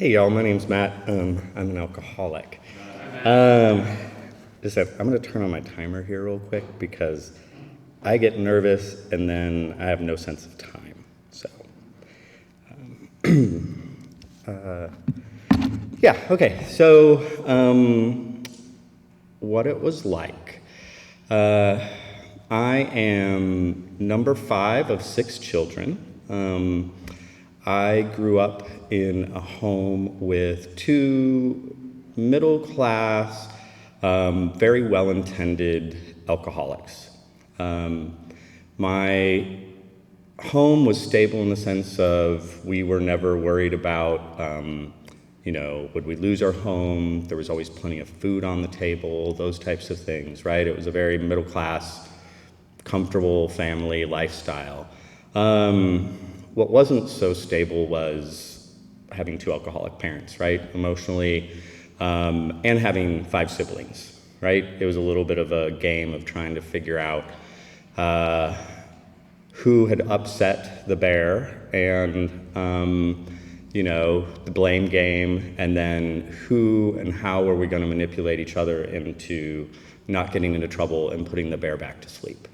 Hey y'all, my name's Matt. I'm an alcoholic. I'm gonna turn on my timer here real quick because I get nervous and then I have no sense of time. So, yeah, okay. So, what it was like. I am number 5 of 6 children. I grew up in a home with 2 middle-class, very well-intended alcoholics. My home was stable in the sense of we were never worried about, would we lose our home? There was always plenty of food on the table, those types of things, right? It was a very middle-class, comfortable family lifestyle. What wasn't so stable was having 2 alcoholic parents, right? Emotionally, and having 5 siblings, right? It was a little bit of a game of trying to figure out who had upset the bear and, the blame game, and then who and how were we going to manipulate each other into not getting into trouble and putting the bear back to sleep.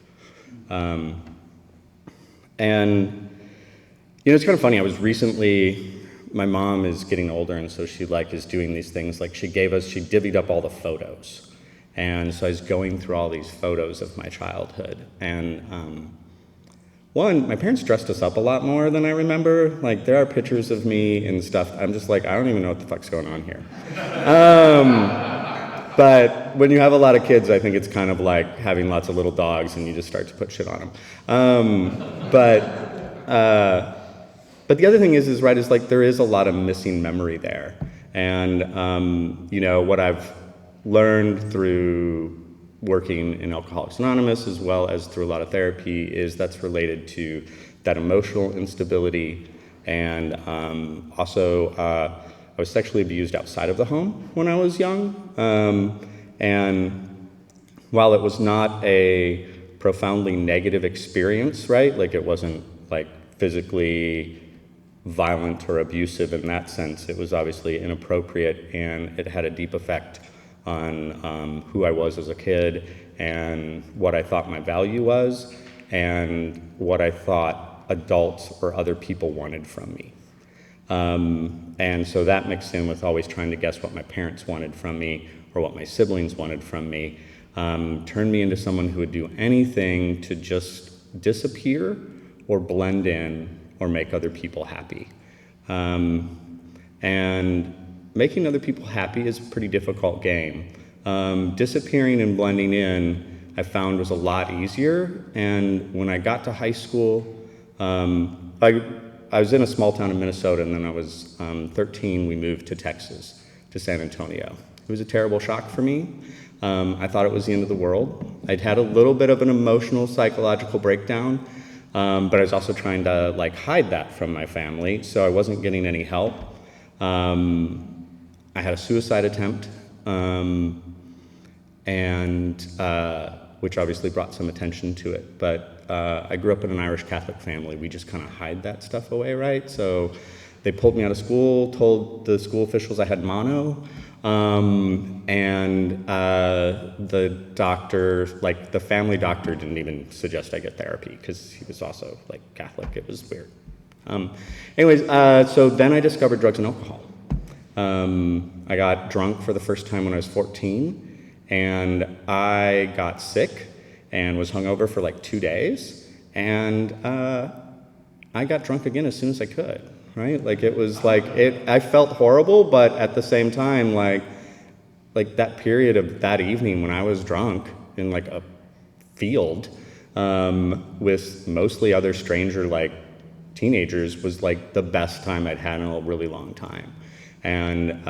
It's kind of funny. My mom is getting older, and so she is doing these things. She divvied up all the photos. And so I was going through all these photos of my childhood. And my parents dressed us up a lot more than I remember. There are pictures of me and stuff. I'm just I don't even know what the fuck's going on here. But when you have a lot of kids, I think it's kind of like having lots of little dogs and you just start to put shit on them. But the other thing is there is a lot of missing memory there. And, what I've learned through working in Alcoholics Anonymous as well as through a lot of therapy is that's related to that emotional instability. And also, I was sexually abused outside of the home when I was young. And while it was not a profoundly negative experience, right? It wasn't physically violent or abusive in that sense. It was obviously inappropriate, and it had a deep effect on who I was as a kid and what I thought my value was and what I thought adults or other people wanted from me. And so that mixed in with always trying to guess what my parents wanted from me or what my siblings wanted from me, turned me into someone who would do anything to just disappear or blend in or make other people happy. And making other people happy is a pretty difficult game. Disappearing and blending in, I found, was a lot easier. And when I got to high school, I was in a small town in Minnesota, and then I was 13, we moved to Texas, to San Antonio. It was a terrible shock for me. I thought it was the end of the world. I'd had a little bit of an emotional, psychological breakdown, but I was also trying to hide that from my family, so I wasn't getting any help. I had a suicide attempt, which obviously brought some attention to it, but I grew up in an Irish Catholic family. We just kind of hide that stuff away, right? So they pulled me out of school, told the school officials I had mono, and the doctor, the family doctor, didn't even suggest I get therapy because he was also Catholic. It was weird. So then I discovered drugs and alcohol. I got drunk for the first time when I was 14, and I got sick and was hungover for 2 days, and I got drunk again as soon as I could, right? I felt horrible, but at the same time, that period of that evening when I was drunk in a field with mostly other stranger teenagers was the best time I'd had in a really long time. And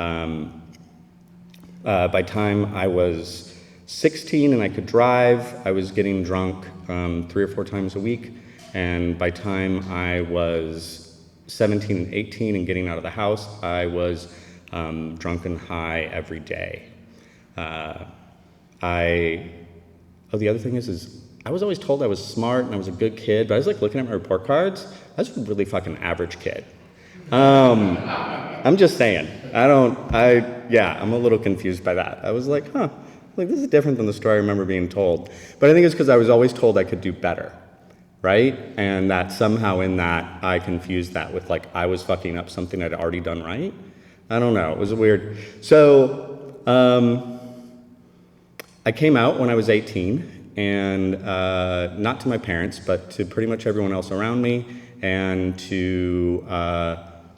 by time I was 16 and I could drive, I was getting drunk 3 or 4 times a week. And by time I was 17 and 18 and getting out of the house, I was drunk and high every day. The other thing is I was always told I was smart and I was a good kid, but I was looking at my report cards, I was a really fucking average kid. I'm just saying. I'm a little confused by that. I was like, this is different than the story I remember being told. But I think it's because I was always told I could do better, right? And that somehow in that, I confused that with like, I was fucking up something I'd already done right. I don't know, it was weird. So, I came out when I was 18, and not to my parents, but to pretty much everyone else around me, and to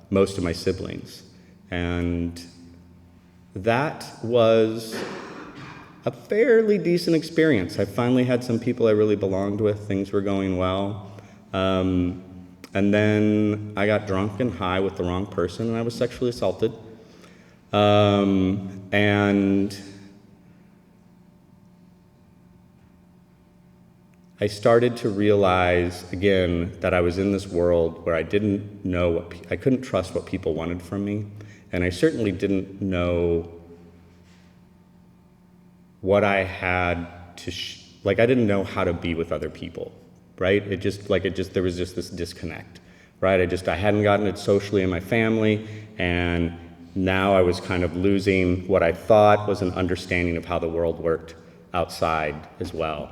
most of my siblings. And that was a fairly decent experience. I finally had some people I really belonged with, things were going well. And then I got drunk and high with the wrong person, and I was sexually assaulted. And I started to realize, again, that I was in this world where I didn't know I couldn't trust what people wanted from me, and I certainly didn't know what I had to, I didn't know how to be with other people, right? There was just this disconnect, right? I hadn't gotten it socially in my family, and now I was kind of losing what I thought was an understanding of how the world worked outside as well.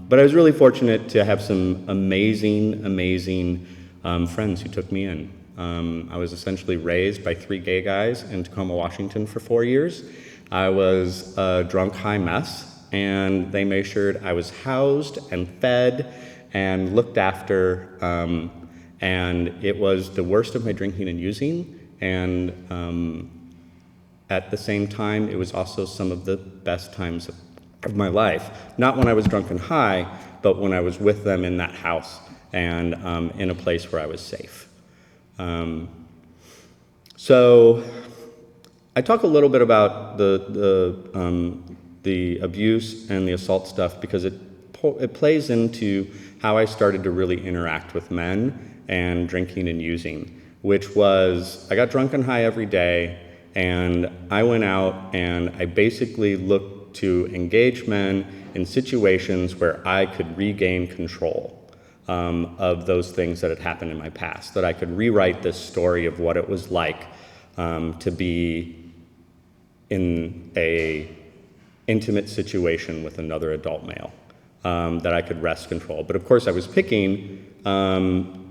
But I was really fortunate to have some amazing friends who took me in. I was essentially raised by 3 gay guys in Tacoma, Washington for 4 years. I was a drunk, high mess, and they made sure I was housed and fed and looked after, and it was the worst of my drinking and using, and at the same time, it was also some of the best times of my life. Not when I was drunk and high, but when I was with them in that house and in a place where I was safe. So I talk a little bit about the abuse and the assault stuff because it plays into how I started to really interact with men and drinking and using, which was I got drunk and high every day, and I went out and I basically looked to engage men in situations where I could regain control of those things that had happened in my past, that I could rewrite this story of what it was like to be in a intimate situation with another adult male, that I could wrest control. But of course I was picking,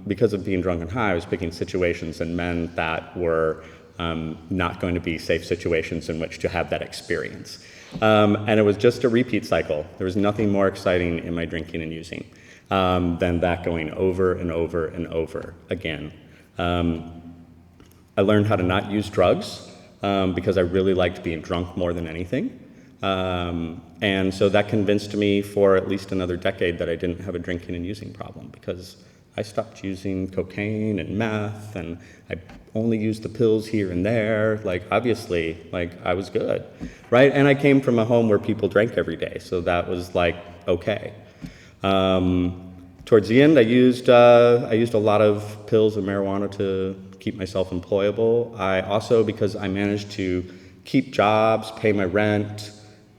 because of being drunk and high, I was picking situations and men that were not going to be safe situations in which to have that experience. And it was just a repeat cycle. There was nothing more exciting in my drinking and using than that going over and over and over again. I learned how to not use drugs because I really liked being drunk more than anything. And so that convinced me for at least another decade that I didn't have a drinking and using problem, because I stopped using cocaine and meth, and I only used the pills here and there. Obviously, I was good, right? And I came from a home where people drank every day, so that was okay. Towards the end, I used a lot of pills and marijuana to keep myself employable. I also, because I managed to keep jobs, pay my rent,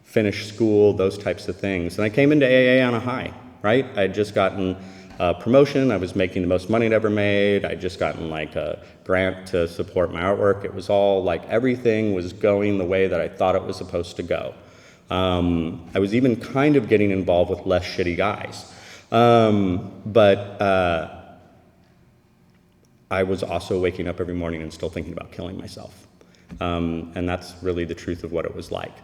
finish school, those types of things. And I came into AA on a high, right? I had just gotten a promotion. I was making the most money I'd ever made. I'd just gotten a grant to support my artwork. It was all everything was going the way that I thought it was supposed to go. I was even kind of getting involved with less shitty guys. But I was also waking up every morning and still thinking about killing myself. And that's really the truth of what it was like.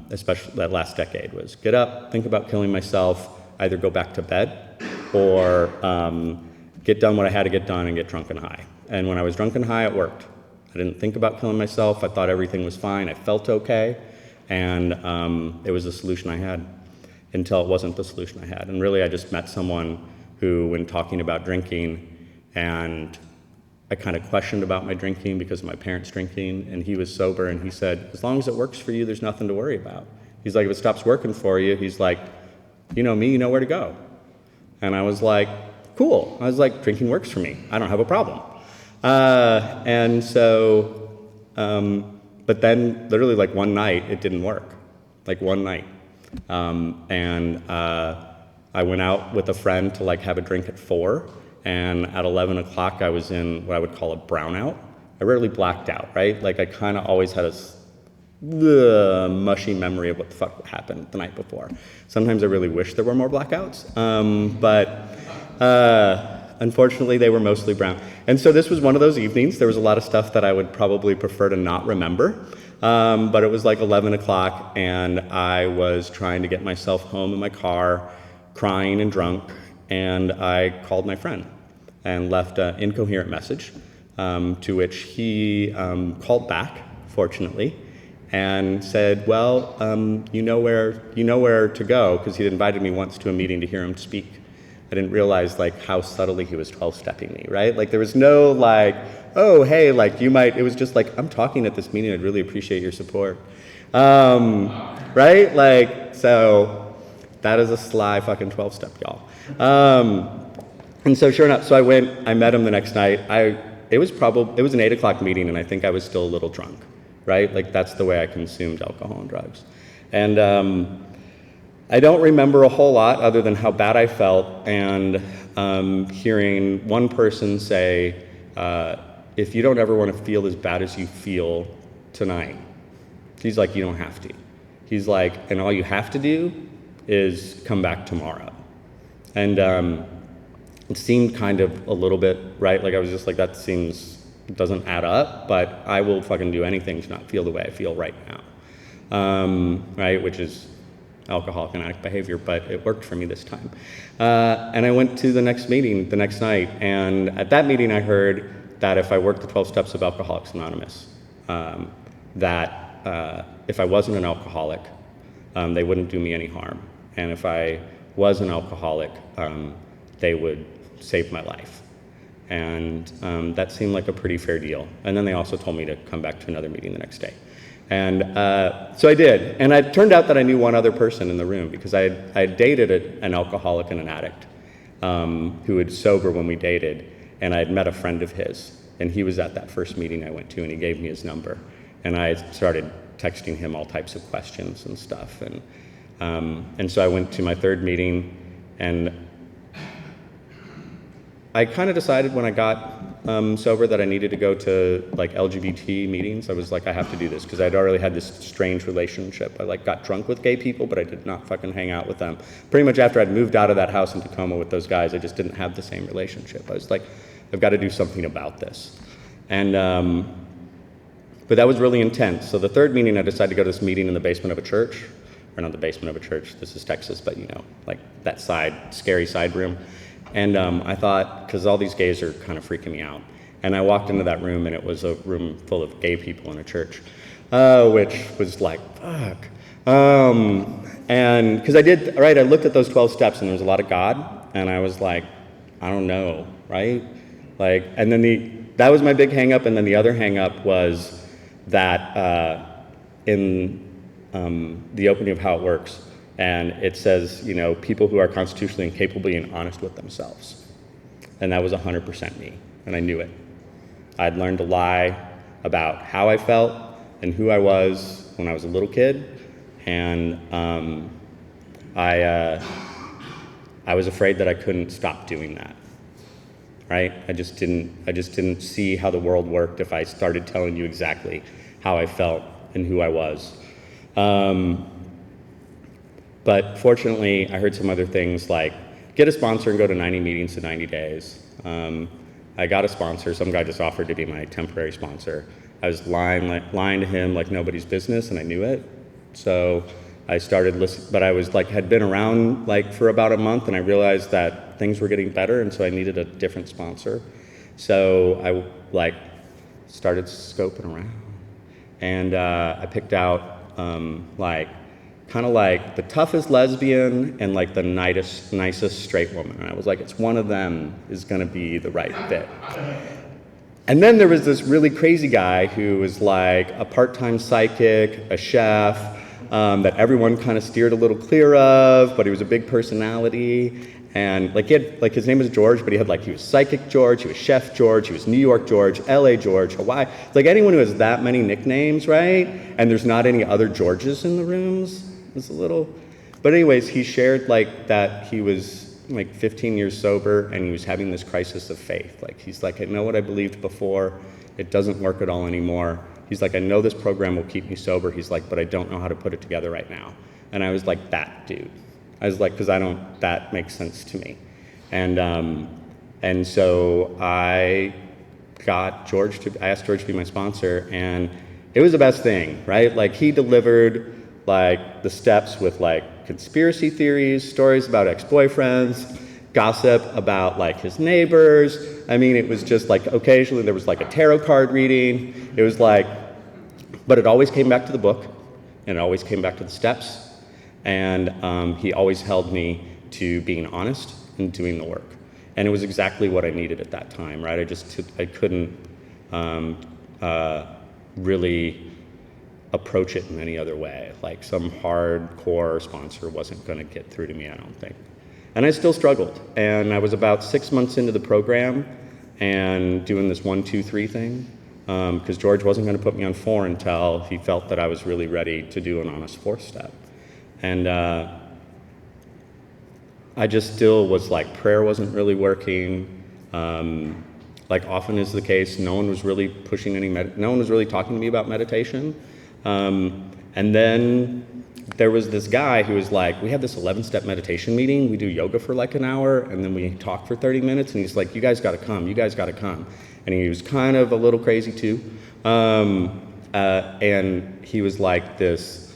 Especially that last decade was get up, think about killing myself, either go back to bed or get done what I had to get done and get drunk and high. And when I was drunk and high, it worked. I didn't think about killing myself. I thought everything was fine. I felt okay. And it was the solution I had until it wasn't the solution I had. And really, I just met someone who, when talking about drinking, and I kind of questioned about my drinking because of my parents drinking, and he was sober, and he said, as long as it works for you, there's nothing to worry about. He's like, if it stops working for you, he's like, you know me, you know where to go. And I was like, cool. I was like, drinking works for me. I don't have a problem. And so, but then literally one night, it didn't work. One night. And I went out with a friend to have a drink at 4, and at 11 o'clock I was in what I would call a brownout, I rarely blacked out, right? Like I kind of always had a mushy memory of what the fuck happened the night before. Sometimes I really wish there were more blackouts, but unfortunately they were mostly brown. And so this was one of those evenings. There was a lot of stuff that I would probably prefer to not remember, but it was like 11 o'clock and I was trying to get myself home in my car, crying and drunk, and I called my friend and left an incoherent message, to which he called back, fortunately, and said, well, you know where to go, because he'd invited me once to a meeting to hear him speak. I didn't realize like how subtly he was 12-stepping me, right? Like there was no like, oh, hey, like you might, it was just like, I'm talking at this meeting, I'd really appreciate your support. Right? Like, so that is a sly fucking 12-step, y'all. And so sure enough, so I went, I met him the next night. It was an 8 o'clock meeting and I think I was still a little drunk, right? Like that's the way I consumed alcohol and drugs. And I don't remember a whole lot other than how bad I felt and hearing one person say, if you don't ever want to feel as bad as you feel tonight, he's like, you don't have to. He's like, and all you have to do is come back tomorrow. And it seemed kind of a little bit, right? Like I was just like, that doesn't add up, but I will fucking do anything to not feel the way I feel right now, right? Which is alcoholic and addict behavior, but it worked for me this time. And I went to the next meeting the next night, and at that meeting I heard that if I worked the 12 steps of Alcoholics Anonymous, that if I wasn't an alcoholic, they wouldn't do me any harm. And if I was an alcoholic, they would save my life. And that seemed like a pretty fair deal. And then they also told me to come back to another meeting the next day. And so I did. And it turned out that I knew one other person in the room because I had dated an alcoholic and an addict who was sober when we dated. And I had met a friend of his. And he was at that first meeting I went to, and he gave me his number. And I started texting him all types of questions and stuff. And so I went to my third meeting, and I kind of decided when I got sober that I needed to go to like LGBT meetings. I was like, I have to do this because I'd already had this strange relationship. I like got drunk with gay people, but I did not fucking hang out with them. Pretty much after I'd moved out of that house in Tacoma with those guys, I just didn't have the same relationship. I was like, I've got to do something about this. And but that was really intense. So the third meeting, I decided to go to this meeting in the basement of a church, or not the basement of a church. This is Texas, but you know, like that scary side room. And I thought, because all these gays are kind of freaking me out. And I walked into that room, and it was a room full of gay people in a church, which was like, fuck. And because I looked at those 12 steps, and there was a lot of God, and I was like, I don't know, right? Like, and then that was my big hang up, and then the other hang up was that in the opening of How It Works, and it says, you know, people who are constitutionally incapable of being honest with themselves. And that was 100% me, and I knew it. I'd learned to lie about how I felt and who I was when I was a little kid, and I was afraid that I couldn't stop doing that, right? I just didn't see how the world worked if I started telling you exactly how I felt and who I was. But fortunately, I heard some other things like get a sponsor and go to 90 meetings in 90 days. I got a sponsor. Some guy just offered to be my temporary sponsor. I was lying to him like nobody's business, and I knew it. So I started listening, but I was like, had been around like for about a month, and I realized that things were getting better, and so I needed a different sponsor. So I like started scoping around, and I picked out kind of like the toughest lesbian and like the nicest straight woman. And I was like, it's one of them is gonna be the right fit. And then there was this really crazy guy who was like a part-time psychic, a chef, that everyone kind of steered a little clear of, but he was a big personality. And like his name was George, but he was Psychic George, he was Chef George, he was New York George, LA George, Hawaii. Like anyone who has that many nicknames, right? And there's not any other Georges in the rooms. It's a little, but anyways, he shared like that he was like 15 years sober and he was having this crisis of faith. Like he's like, I know what I believed before, It doesn't work at all anymore. He's like, I know this program will keep me sober. He's like, but I don't know how to put it together right now. And I was like, that dude. I was like, because that makes sense to me. And so I asked George to be my sponsor, and it was the best thing, right? Like, he delivered like the steps with like conspiracy theories, stories about ex-boyfriends, gossip about like his neighbors. I mean, it was just like occasionally there was like a tarot card reading. It was like, but it always came back to the book, and it always came back to the steps. And he always held me to being honest and doing the work. And it was exactly what I needed at that time, right? I couldn't really approach it in any other way. Like, some hardcore sponsor wasn't going to get through to me, I don't think. And I still struggled. And I was about 6 months into the program and doing this 1, 2, 3 thing, because George wasn't going to put me on 4 until he felt that I was really ready to do an honest 4th step. And I just still was like, prayer wasn't really working. Like often is the case, no one was really no one was really talking to me about meditation. And then there was this guy who was like, we have this 11-step meditation meeting. We do yoga for like an hour, and then we talk for 30 minutes. And he's like, you guys got to come. You guys got to come. And he was kind of a little crazy too. And he was like this,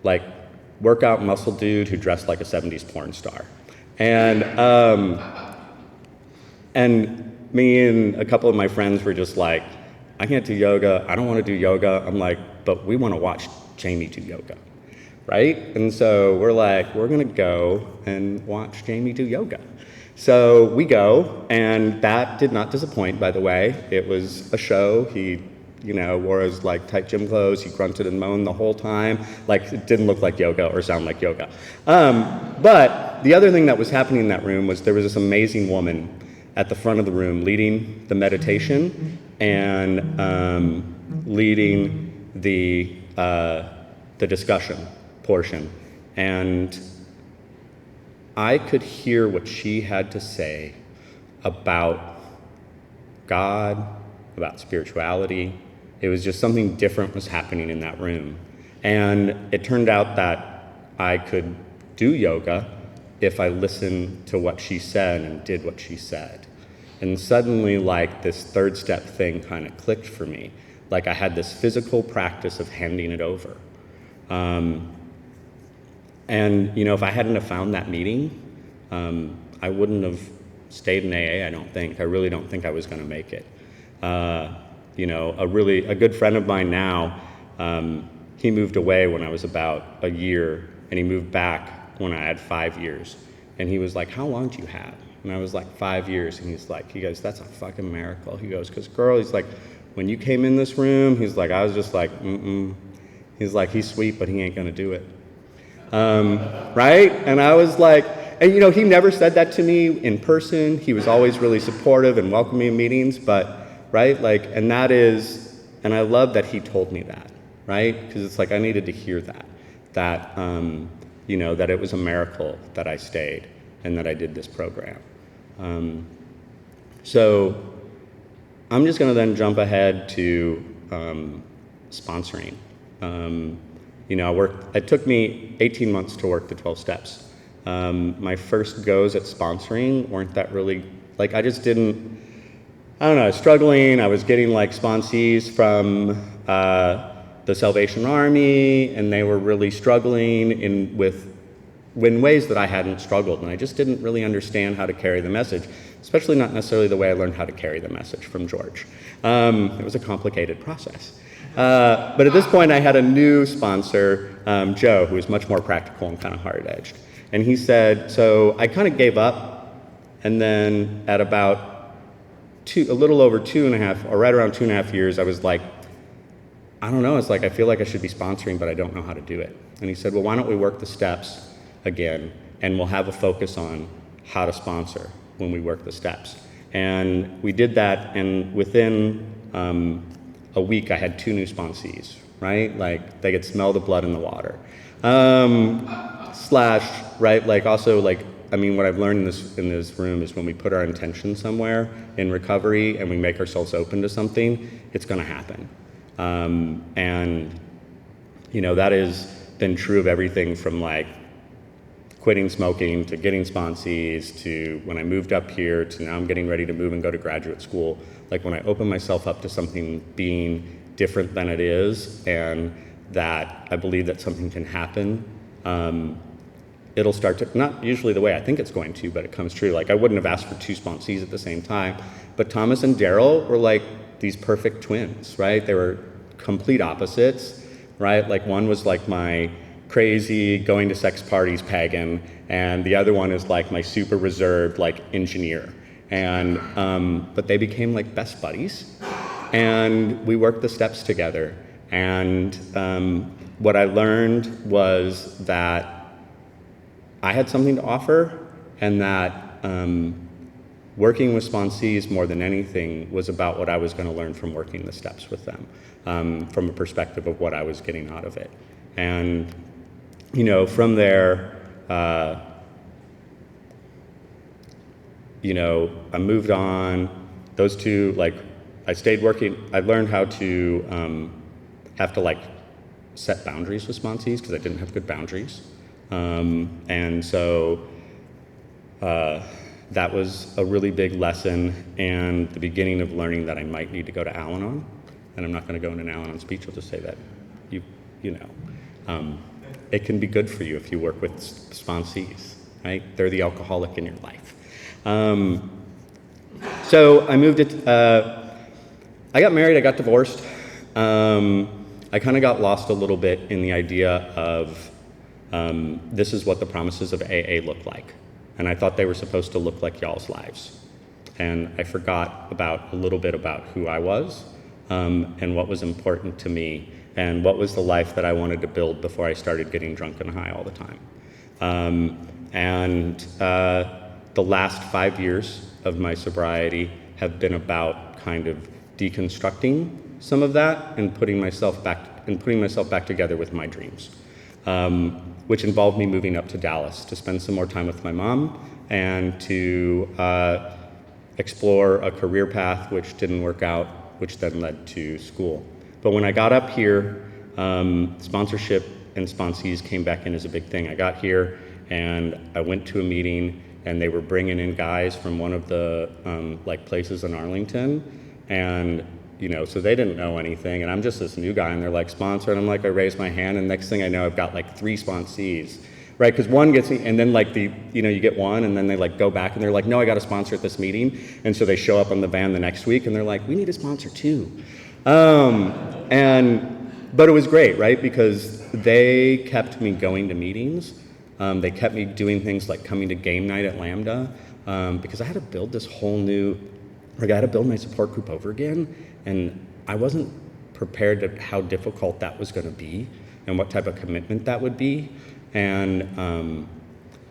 like, workout muscle dude who dressed like a 70s porn star. And me and a couple of my friends were just like, I can't do yoga. I don't want to do yoga. I'm like, but we want to watch Jamie do yoga, right? And so we're like, we're going to go and watch Jamie do yoga. So we go, and that did not disappoint, by the way. It was a show. He, wore his like tight gym clothes. He grunted and moaned the whole time. Like, it didn't look like yoga or sound like yoga. But the other thing that was happening in that room was there was this amazing woman at the front of the room leading the meditation and leading the discussion portion. And I could hear what she had to say about God, about spirituality. It was just something different was happening in that room. And it turned out that I could do yoga if I listened to what she said and did what she said. And suddenly, like, this 3rd step thing kind of clicked for me. Like, I had this physical practice of handing it over. And, if I hadn't have found that meeting, I wouldn't have stayed in AA, I don't think. I really don't think I was going to make it. A good friend of mine now, he moved away when I was about a year, and he moved back when I had 5 years. And he was like, how long do you have? And I was like, 5 years. And he goes, that's a fucking miracle. He goes, because girl, he's like, when you came in this room, he's like, I was just like, He's like, he's sweet, but he ain't gonna do it. Right? And I was like, and he never said that to me in person. He was always really supportive and welcoming in meetings, but, right? Like, and I love that he told me that, right? Because it's like, I needed to hear that that it was a miracle that I stayed and that I did this program. So I'm just gonna then jump ahead to sponsoring. It took me 18 months to work the 12 steps. My first goes at sponsoring weren't that really, like, I just didn't, I don't know, I was struggling. I was getting like sponsees from the Salvation Army, and they were really struggling in ways that I hadn't struggled, and I just didn't really understand how to carry the message, especially not necessarily the way I learned how to carry the message from George. It was a complicated process. But at this point, I had a new sponsor, Joe, who was much more practical and kind of hard-edged. And he said, so I kind of gave up, and then at about a little over 2.5, or right around 2.5 years, I was like, I don't know, it's like I feel like I should be sponsoring, but I don't know how to do it. And he said, well, why don't we work the steps again, and we'll have a focus on how to sponsor when we work the steps. And we did that, and within a week, I had 2 new sponsees, right? Like, they could smell the blood in the water. Right, like, also, like, I mean, what I've learned in this room is when we put our intention somewhere in recovery and we make ourselves open to something, it's going to happen. And that has been true of everything from like quitting smoking to getting sponsees to when I moved up here to now I'm getting ready to move and go to graduate school. Like when I open myself up to something being different than it is, and that I believe that something can happen, it'll start to, not usually the way I think it's going to, but it comes true. Like I wouldn't have asked for 2 sponsees at the same time, but Thomas and Daryl were like these perfect twins, right? They were complete opposites, right? Like one was like my crazy going to sex parties pagan, and the other one is like my super reserved like engineer. And but they became like best buddies, and we worked the steps together. And what I learned was that I had something to offer, and that working with sponsees more than anything was about what I was going to learn from working the steps with them, from a perspective of what I was getting out of it. And from there, I moved on. Those two, like, I stayed working. I learned how to have to like set boundaries with sponsees because I didn't have good boundaries. And so that was a really big lesson and the beginning of learning that I might need to go to Al-Anon. And I'm not going to go into an Al-Anon speech. I'll just say that it can be good for you if you work with sponsees, right? They're the alcoholic in your life. So I moved it. I got married. I got divorced. I kind of got lost a little bit in the idea of this is what the promises of AA look like. And I thought they were supposed to look like y'all's lives. And I forgot a little bit about who I was and what was important to me and what was the life that I wanted to build before I started getting drunk and high all the time. The last 5 years of my sobriety have been about kind of deconstructing some of that and putting myself back together with my dreams, which involved me moving up to Dallas to spend some more time with my mom and to explore a career path which didn't work out, which then led to school. But when I got up here, sponsorship and sponsees came back in as a big thing. I got here and I went to a meeting and they were bringing in guys from one of the places in Arlington, and so they didn't know anything, and I'm just this new guy, and they're like, sponsor, and I'm like, I raise my hand, and next thing I know, I've got like 3 sponsees, right? Because one gets, and then like you get one, and then they like go back, and they're like, no, I got a sponsor at this meeting, and so they show up on the van the next week, and they're like, we need a sponsor too. But it was great, right? Because they kept me going to meetings. They kept me doing things like coming to game night at Lambda, because I had to build this whole new, I had to build my support group over again, and I wasn't prepared to how difficult that was going to be and what type of commitment that would be. And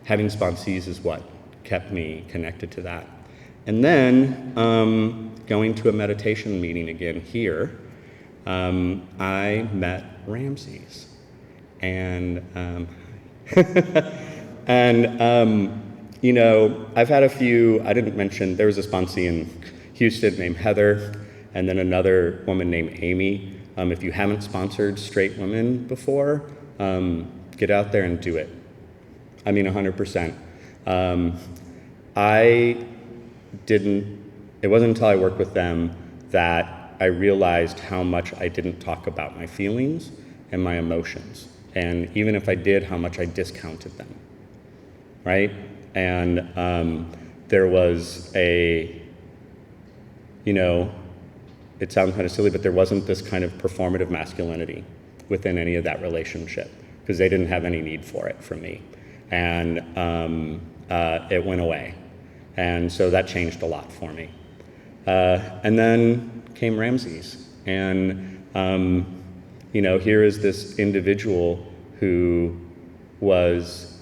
having sponsees is what kept me connected to that. And then going to a meditation meeting again here, I met Ramses. And I've had a few, I didn't mention, there was a sponsee in Houston named Heather, and then another woman named Amy. If you haven't sponsored straight women before, get out there and do it. I mean, 100%. It wasn't until I worked with them that I realized how much I didn't talk about my feelings and my emotions. And even if I did, how much I discounted them, right? And there was it sounds kind of silly, but there wasn't this kind of performative masculinity within any of that relationship because they didn't have any need for it from me. And it went away. And so that changed a lot for me. And then came Ramses. And here is this individual who was,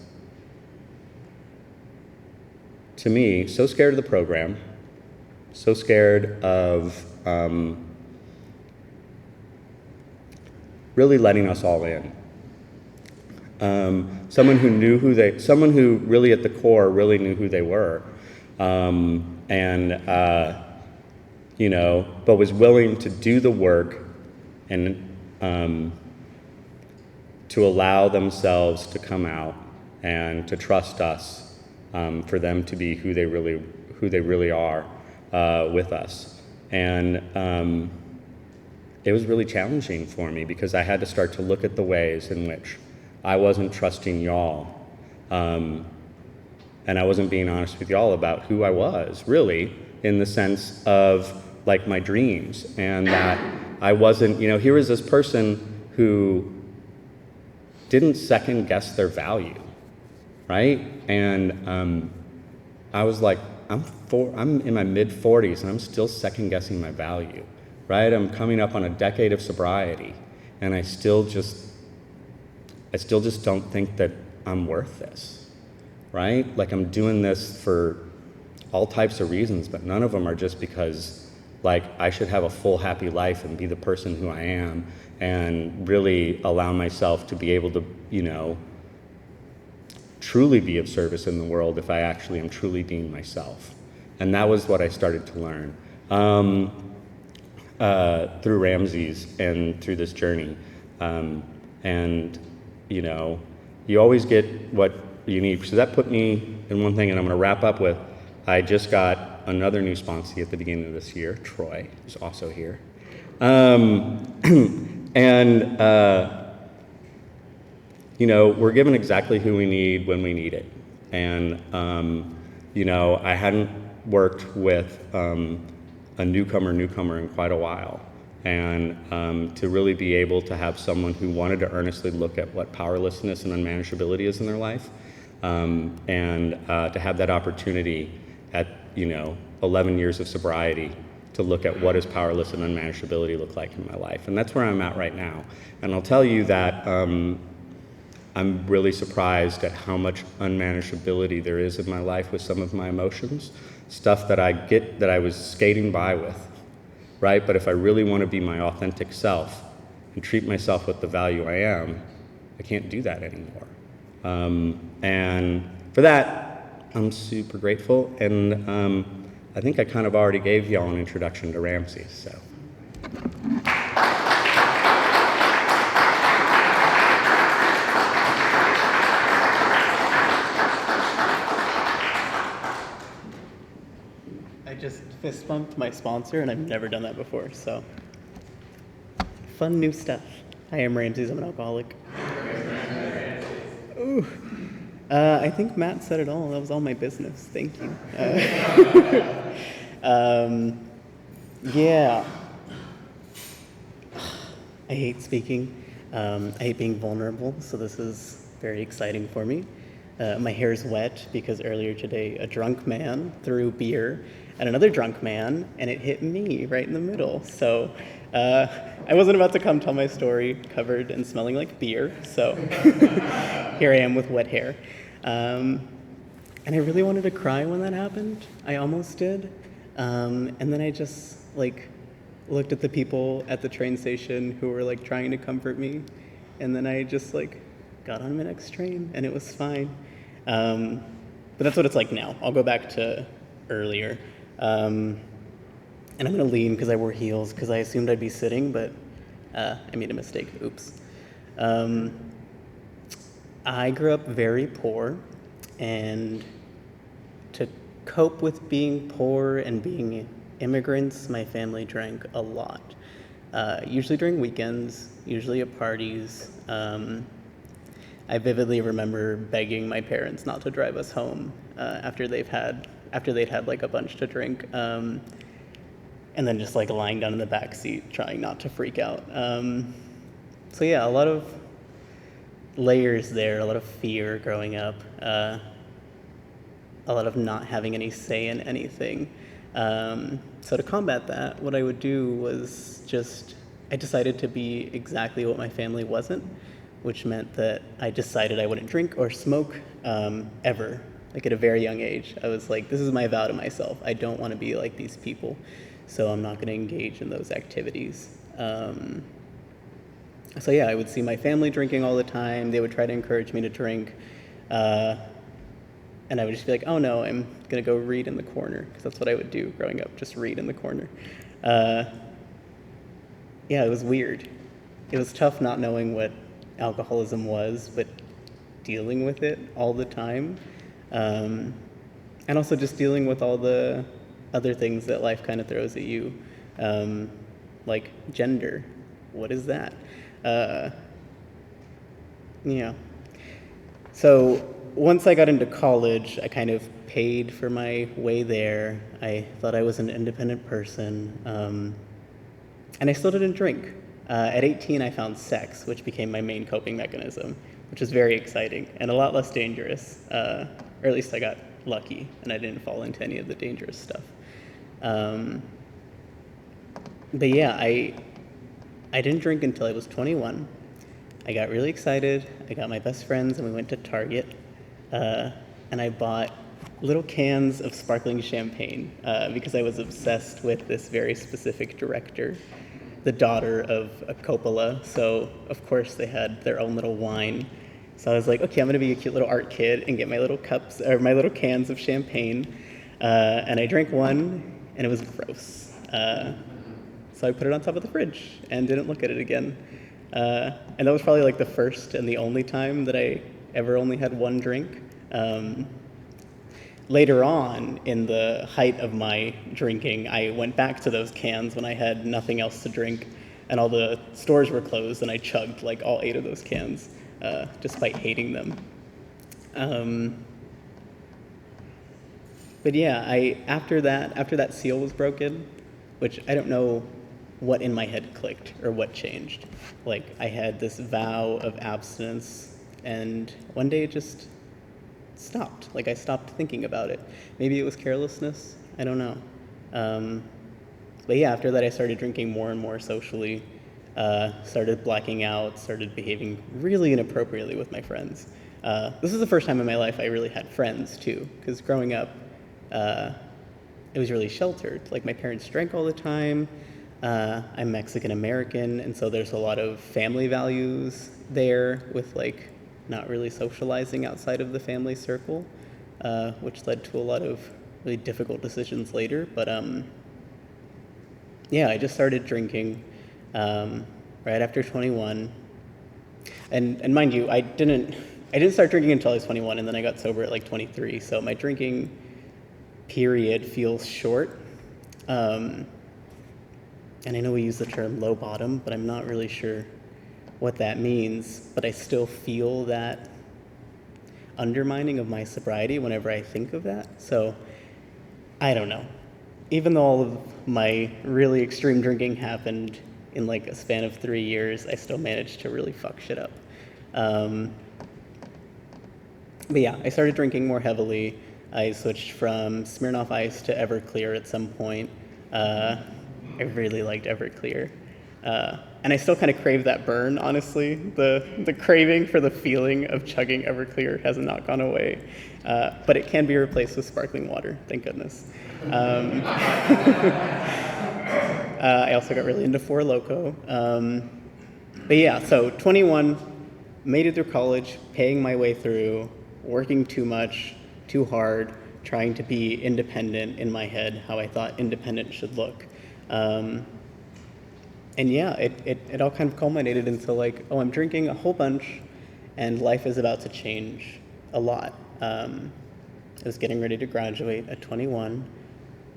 to me, so scared of the program, so scared of really letting us all in. someone who really at the core really knew who they were, but was willing to do the work and to allow themselves to come out and to trust us for them to be who they really are with us. And it was really challenging for me because I had to start to look at the ways in which I wasn't trusting y'all, and I wasn't being honest with y'all about who I was, really, in the sense of like my dreams, and that I wasn't, here was this person who didn't second guess their value, right? And I was like, I'm in my mid-40s and I'm still second guessing my value, right? I'm coming up on a decade of sobriety, and I still just don't think that I'm worth this, right? Like, I'm doing this for all types of reasons, but none of them are just because like I should have a full happy life and be the person who I am and really allow myself to be able to, truly be of service in the world if I actually am truly being myself. And that was what I started to learn through Ramses and through this journey. You always get what you need. So that put me in one thing, and I'm going to wrap up with, I just got another new sponsee at the beginning of this year, Troy, who's also here. We're given exactly who we need when we need it. And, I hadn't worked with a newcomer in quite a while. And to really be able to have someone who wanted to earnestly look at what powerlessness and unmanageability is in their life, and to have that opportunity at 11 years of sobriety to look at what does powerless and unmanageability look like in my life. And that's where I'm at right now. And I'll tell you that I'm really surprised at how much unmanageability there is in my life with some of my emotions, stuff that I was skating by with, right? But if I really want to be my authentic self and treat myself with the value I am, I can't do that anymore. And for that, I'm super grateful, and I think I kind of already gave y'all an introduction to Ramses, so. I just fist bumped my sponsor, and I've never done that before, so. Fun new stuff. Hi, I'm Ramses, I'm an alcoholic. Ooh. I think Matt said it all. That was all my business. Thank you. Yeah. I hate speaking. I hate being vulnerable, so this is very exciting for me. My hair's wet because earlier today a drunk man threw beer at another drunk man, and it hit me right in the middle. So I wasn't about to come tell my story covered and smelling like beer, so here I am with wet hair. And I really wanted to cry when that happened. I almost did. And then I just looked at the people at the train station who were trying to comfort me. And then I just got on my next train, and it was fine. But that's what it's like now. I'll go back to earlier. And I'm gonna lean because I wore heels because I assumed I'd be sitting, but I made a mistake. Oops. I grew up very poor, and to cope with being poor and being immigrants, my family drank a lot. Usually during weekends, usually at parties. I vividly remember begging my parents not to drive us home after they'd had a bunch to drink, and then just lying down in the back seat trying not to freak out. So yeah, a lot of layers there, a lot of fear growing up, a lot of not having any say in anything. So to combat that, what I would do was I decided to be exactly what my family wasn't, which meant that I decided I wouldn't drink or smoke ever. At a very young age, I was this is my vow to myself. I don't want to be like these people, so I'm not going to engage in those activities. So yeah, I would see my family drinking all the time. They would try to encourage me to drink. Uh, and I would just be like, oh no, I'm going to go read in the corner. Because that's what I would do growing up, just read in the corner. Uh, yeah, it was weird. It was tough not knowing what alcoholism was, but dealing with it all the time. Um, and also just dealing with all the other things that life kind of throws at you, um, like gender. What is that? Uh, yeah. So once I got into college, I kind of paid for my way there. I thought I was an independent person, and I still didn't drink. At 18, I found sex, which became my main coping mechanism, which was very exciting and a lot less dangerous. Or at least I got lucky and I didn't fall into any of the dangerous stuff. Um, but yeah, I didn't drink until I was 21. I got really excited. I got my best friends and we went to Target. And I bought little cans of sparkling champagne because I was obsessed with this very specific director, the daughter of a Coppola. So, of course, they had their own little wine. So I was like, okay, I'm going to be a cute little art kid and get my little cups or my little cans of champagne. And I drank one and it was gross. So I put it on top of the fridge and didn't look at it again. And that was probably like the first and the only time that I ever only had one drink. Later on, in the height of my drinking, I went back to those cans when I had nothing else to drink and all the stores were closed, and I chugged like all 8 of those cans, despite hating them. But yeah, after that seal was broken, which I don't know what in my head clicked or what changed. Like I had this vow of abstinence, and one day it just stopped. Like I stopped thinking about it. Maybe it was carelessness. I don't know. But yeah, after that I started drinking more and more socially. Started blacking out. Started behaving really inappropriately with my friends. This is the first time in my life I really had friends too, because growing up, it was really sheltered. Like my parents drank all the time. I'm Mexican American, and so there's a lot of family values there with like not really socializing outside of the family circle, which led to a lot of really difficult decisions later. But yeah, I just started drinking right after 21, and mind you, I didn't start drinking until I was 21, and then I got sober at like 23. So my drinking period feels short. And I know we use the term low bottom, but I'm not really sure what that means. But I still feel that undermining of my sobriety whenever I think of that. So I don't know. Even though all of my really extreme drinking happened in like a span of 3 years, I still managed to really fuck shit up. But yeah, I started drinking more heavily. I switched from Smirnoff Ice to Everclear at some point. I really liked Everclear. And I still kind of crave that burn, honestly. The craving for the feeling of chugging Everclear has not gone away. But it can be replaced with sparkling water, thank goodness. I also got really into Four Loko. But yeah, so 21, made it through college, paying my way through, working too much, too hard, trying to be independent in my head, how I thought independent should look. And yeah, it all kind of culminated into like, oh, I'm drinking a whole bunch and life is about to change a lot. I was getting ready to graduate at 21.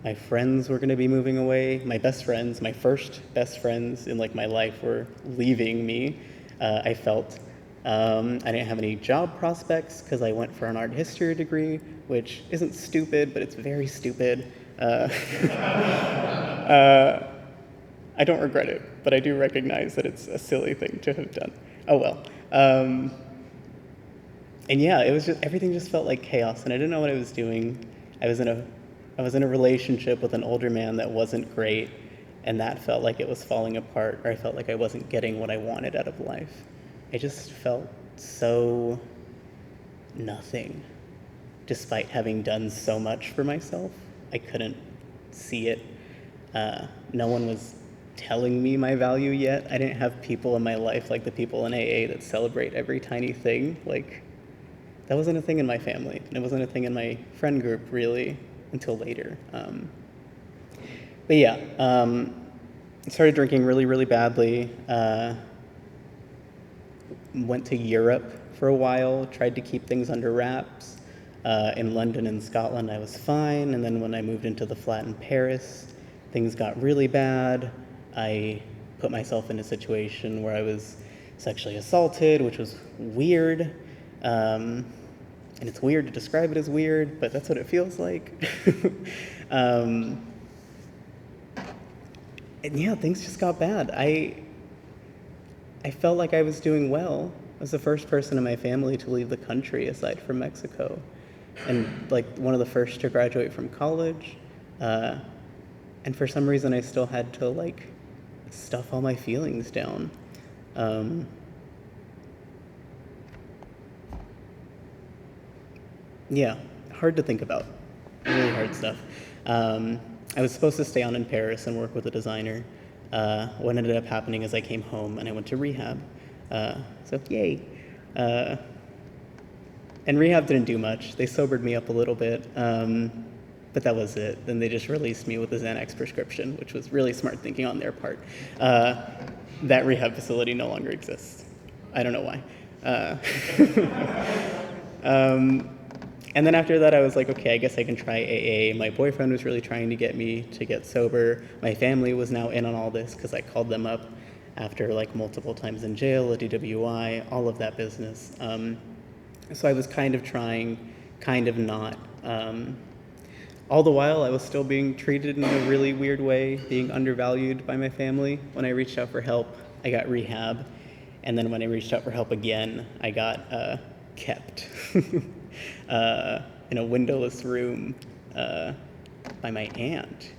My friends were going to be moving away. My best friends, my first best friends in like my life were leaving me. I felt I didn't have any job prospects because I went for an art history degree, which isn't stupid, but it's very stupid. I don't regret it, but I do recognize that it's a silly thing to have done. Oh well. And yeah, it was just, everything just felt like chaos, and I didn't know what I was doing. I was in a relationship with an older man that wasn't great, and that felt like it was falling apart, or I felt like I wasn't getting what I wanted out of life. I just felt so nothing, despite having done so much for myself. I couldn't see it. No one was telling me my value yet. I didn't have people in my life like the people in AA that celebrate every tiny thing. Like, that wasn't a thing in my family. And it wasn't a thing in my friend group, really, until later. But yeah, I started drinking really, really badly. Went to Europe for a while, tried to keep things under wraps. In London and Scotland, I was fine. And then when I moved into the flat in Paris, things got really bad. I put myself in a situation where I was sexually assaulted, which was weird. And it's weird to describe it as weird, but that's what it feels like. And yeah, things just got bad. I felt like I was doing well. I was the first person in my family to leave the country aside from Mexico. And like one of the first to graduate from college. And for some reason I still had to like stuff all my feelings down. Yeah, hard to think about. Really hard stuff. I was supposed to stay on in Paris and work with a designer. What ended up happening is I came home and I went to rehab. So yay. And rehab didn't do much. They sobered me up a little bit, but that was it. Then they just released me with a Xanax prescription, which was really smart thinking on their part. That rehab facility no longer exists. I don't know why. And then after that, I was like, okay, I guess I can try AA. My boyfriend was really trying to get me to get sober. My family was now in on all this because I called them up after like multiple times in jail, a DWI, all of that business. So I was kind of trying, kind of not. All the while, I was still being treated in a really weird way, being undervalued by my family. When I reached out for help, I got rehab. And then when I reached out for help again, I got kept in a windowless room by my aunt,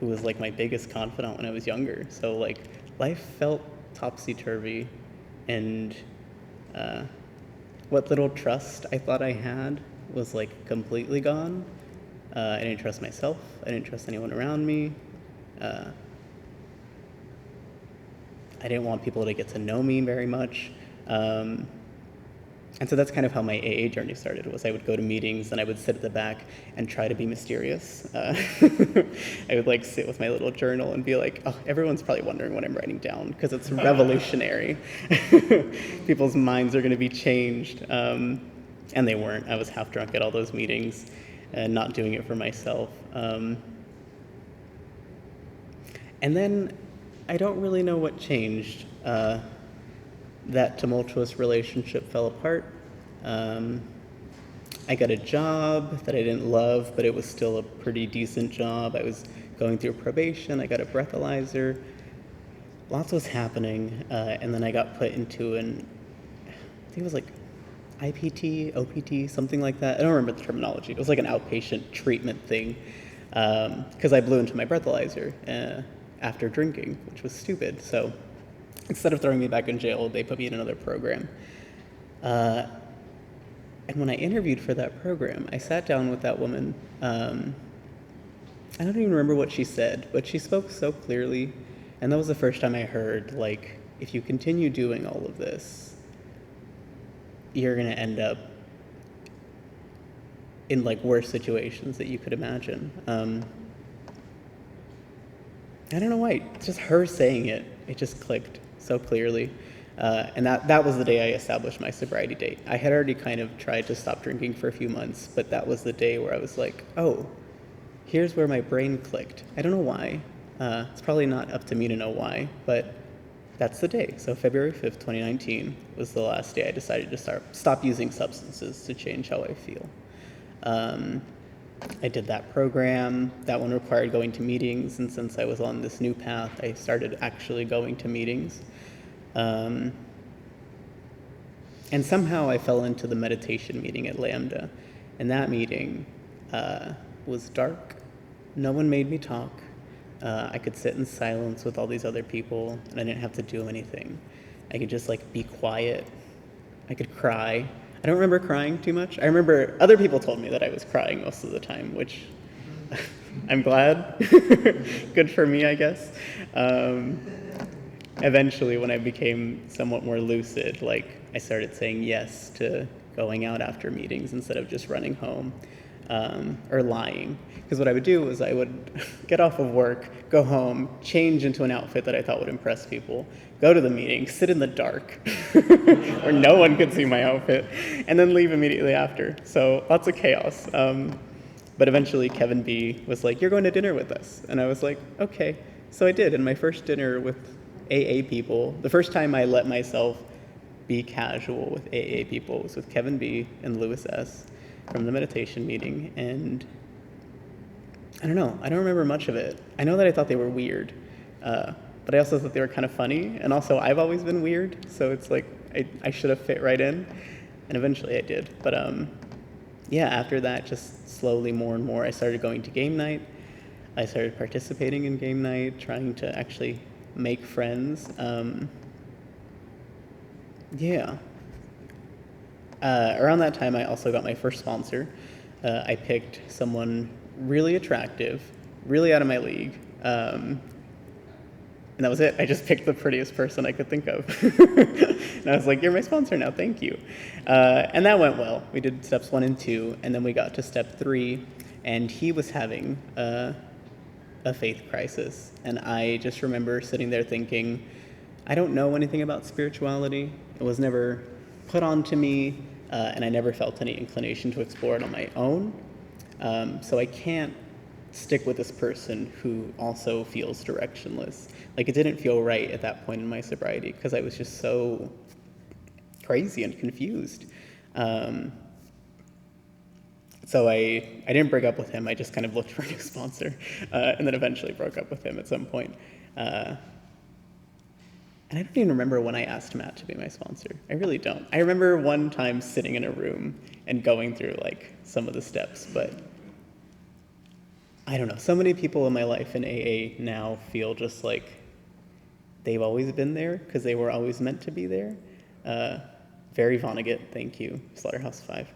who was like my biggest confidant when I was younger. So like life felt topsy-turvy, and what little trust I thought I had was like completely gone. I didn't trust myself. I didn't trust anyone around me. I didn't want people to get to know me very much. And so that's kind of how my AA journey started, was I would go to meetings and I would sit at the back and try to be mysterious. I would like sit with my little journal and be like, oh, everyone's probably wondering what I'm writing down because it's revolutionary. People's minds are going to be changed. And they weren't. I was half drunk at all those meetings and not doing it for myself. And then I don't really know what changed. That tumultuous relationship fell apart. I got a job that I didn't love, but it was still a pretty decent job. I was going through probation. I got a breathalyzer. Lots was happening. And then I got put into I think it was like IPT, OPT, something like that. I don't remember the terminology. It was like an outpatient treatment thing, because I blew into my breathalyzer after drinking, which was stupid. So instead of throwing me back in jail, they put me in another program. And when I interviewed for that program, I sat down with that woman. I don't even remember what she said, but she spoke so clearly. And that was the first time I heard, like, if you continue doing all of this, you're going to end up in, like, worse situations that you could imagine. I don't know why. Just her saying it, it just clicked so clearly. And that was the day I established my sobriety date. I had already kind of tried to stop drinking for a few months, but that was the day where I was like, oh, here's where my brain clicked. I don't know why. It's probably not up to me to know why, but that's the day. So February 5th, 2019 was the last day I decided to stop using substances to change how I feel. I did that program. That one required going to meetings, and since I was on this new path, I started actually going to meetings. And somehow I fell into the meditation meeting at Lambda. And that meeting was dark. No one made me talk. I could sit in silence with all these other people, and I didn't have to do anything. I could just like be quiet. I could cry. I don't remember crying too much. I remember other people told me that I was crying most of the time, which I'm glad. Good for me, I guess. Um, Eventually, when I became somewhat more lucid, like I started saying yes to going out after meetings instead of just running home or lying. Because what I would do was I would get off of work, go home, change into an outfit that I thought would impress people, go to the meeting, sit in the dark where no one could see my outfit, and then leave immediately after. So lots of chaos. But eventually, Kevin B was like, "You're going to dinner with us." And I was like, "Okay." So I did. And my first dinner with AA people, the first time I let myself be casual with AA people was with Kevin B and Lewis S from the meditation meeting. And I don't know, I don't remember much of it. I know that I thought they were weird, but I also thought they were kind of funny. And also, I've always been weird, so it's like I should have fit right in. And eventually I did. But yeah, after that, just slowly more and more, I started going to game night. I started participating in game night, trying to actually make friends. Yeah. Around that time, I also got my first sponsor. I picked someone really attractive, really out of my league. And that was it. I just picked the prettiest person I could think of. And I was like, "You're my sponsor now, thank you." And that went well. We did steps 1 and 2, and then we got to step 3, and he was having a faith crisis. And I just remember sitting there thinking, I don't know anything about spirituality. It was never put on to me, and I never felt any inclination to explore it on my own. So I can't stick with this person who also feels directionless. Like, it didn't feel right at that point in my sobriety because I was just so crazy and confused. So I didn't break up with him. I just kind of looked for a new sponsor, and then eventually broke up with him at some point. And I don't even remember when I asked Matt to be my sponsor. I really don't. I remember one time sitting in a room and going through like some of the steps, but I don't know. So many people in my life in AA now feel just like they've always been there because they were always meant to be there. Very Vonnegut, thank you, Slaughterhouse 5.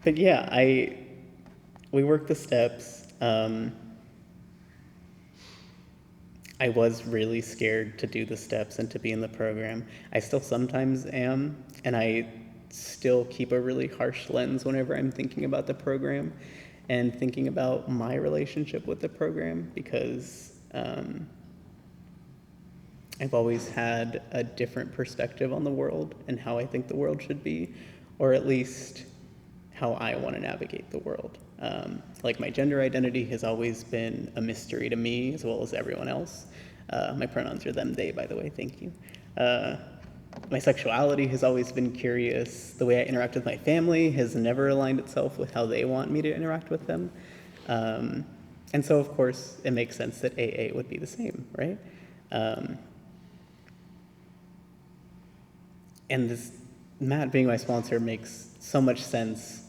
But yeah, we worked the steps. I was really scared to do the steps and to be in the program. I still sometimes am, and I still keep a really harsh lens whenever I'm thinking about the program and thinking about my relationship with the program because I've always had a different perspective on the world and how I think the world should be, or at least how I want to navigate the world. Like, my gender identity has always been a mystery to me as well as everyone else. My pronouns are them, they, by the way, thank you. My sexuality has always been curious. The way I interact with my family has never aligned itself with how they want me to interact with them. And so, of course, it makes sense that AA would be the same, right? And this Matt being my sponsor makes so much sense,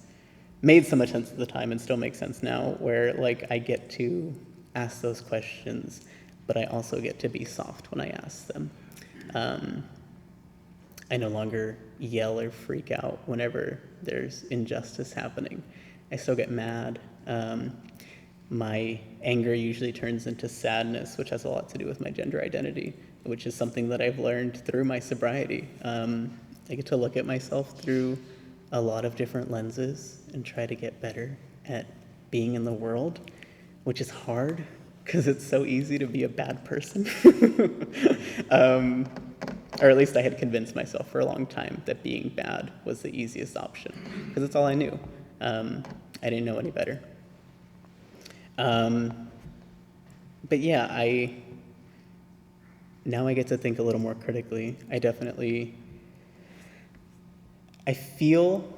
made so much sense at the time and still makes sense now, where like I get to ask those questions, but I also get to be soft when I ask them. I no longer yell or freak out whenever there's injustice happening. I still get mad. My anger usually turns into sadness, which has a lot to do with my gender identity, which is something that I've learned through my sobriety. I get to look at myself through a lot of different lenses and try to get better at being in the world, which is hard because it's so easy to be a bad person. Or at least I had convinced myself for a long time that being bad was the easiest option because it's all I knew. I didn't know any better. But yeah, now I get to think a little more critically. I feel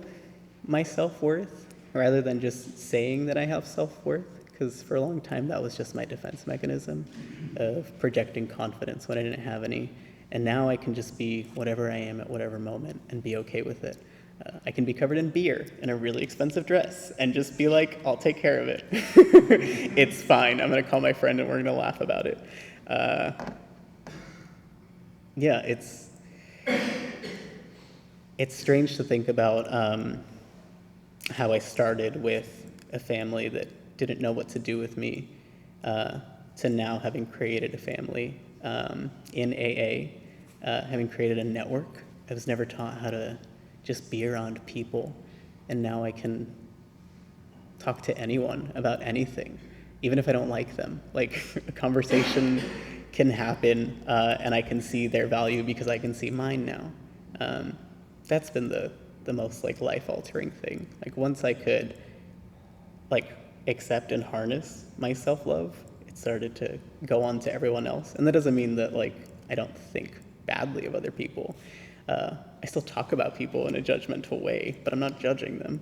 my self-worth rather than just saying that I have self-worth, because for a long time that was just my defense mechanism of projecting confidence when I didn't have any. And now I can just be whatever I am at whatever moment and be okay with it. I can be covered in beer in a really expensive dress and just be like, I'll take care of it. It's fine. I'm going to call my friend and we're going to laugh about it. Yeah, it's strange to think about how I started with a family that didn't know what to do with me, to now having created a family in AA, having created a network. I was never taught how to just be around people, and now I can talk to anyone about anything, even if I don't like them. Like, a conversation can happen, and I can see their value because I can see mine now. That's been the most like life-altering thing. Like, once I could like accept and harness my self-love, it started to go on to everyone else. And that doesn't mean that like I don't think badly of other people. I still talk about people in a judgmental way, but I'm not judging them.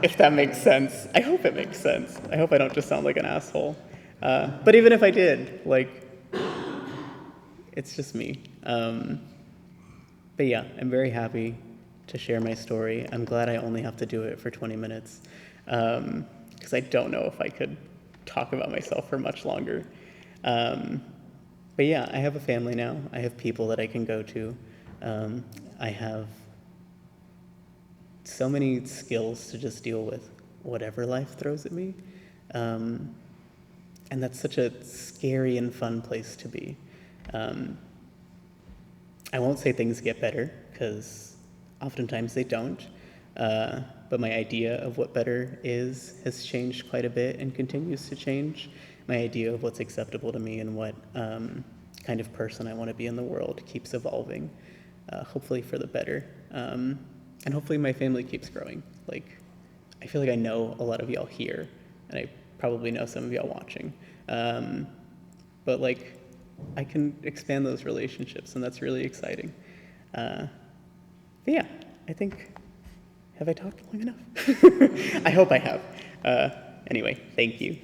If that makes sense. I hope it makes sense. I hope I don't just sound like an asshole. But even if I did, like, it's just me. But yeah, I'm very happy to share my story. I'm glad I only have to do it for 20 minutes, because I don't know if I could talk about myself for much longer. But yeah, I have a family now. I have people that I can go to. I have so many skills to just deal with whatever life throws at me. And that's such a scary and fun place to be. I won't say things get better, because oftentimes they don't. But my idea of what better is has changed quite a bit and continues to change. My idea of what's acceptable to me and what kind of person I want to be in the world keeps evolving, hopefully for the better. And hopefully my family keeps growing. Like, I feel like I know a lot of y'all here, and I probably know some of y'all watching. But like, I can expand those relationships, and that's really exciting. But yeah, I think, have I talked long enough? I hope I have. Anyway, thank you.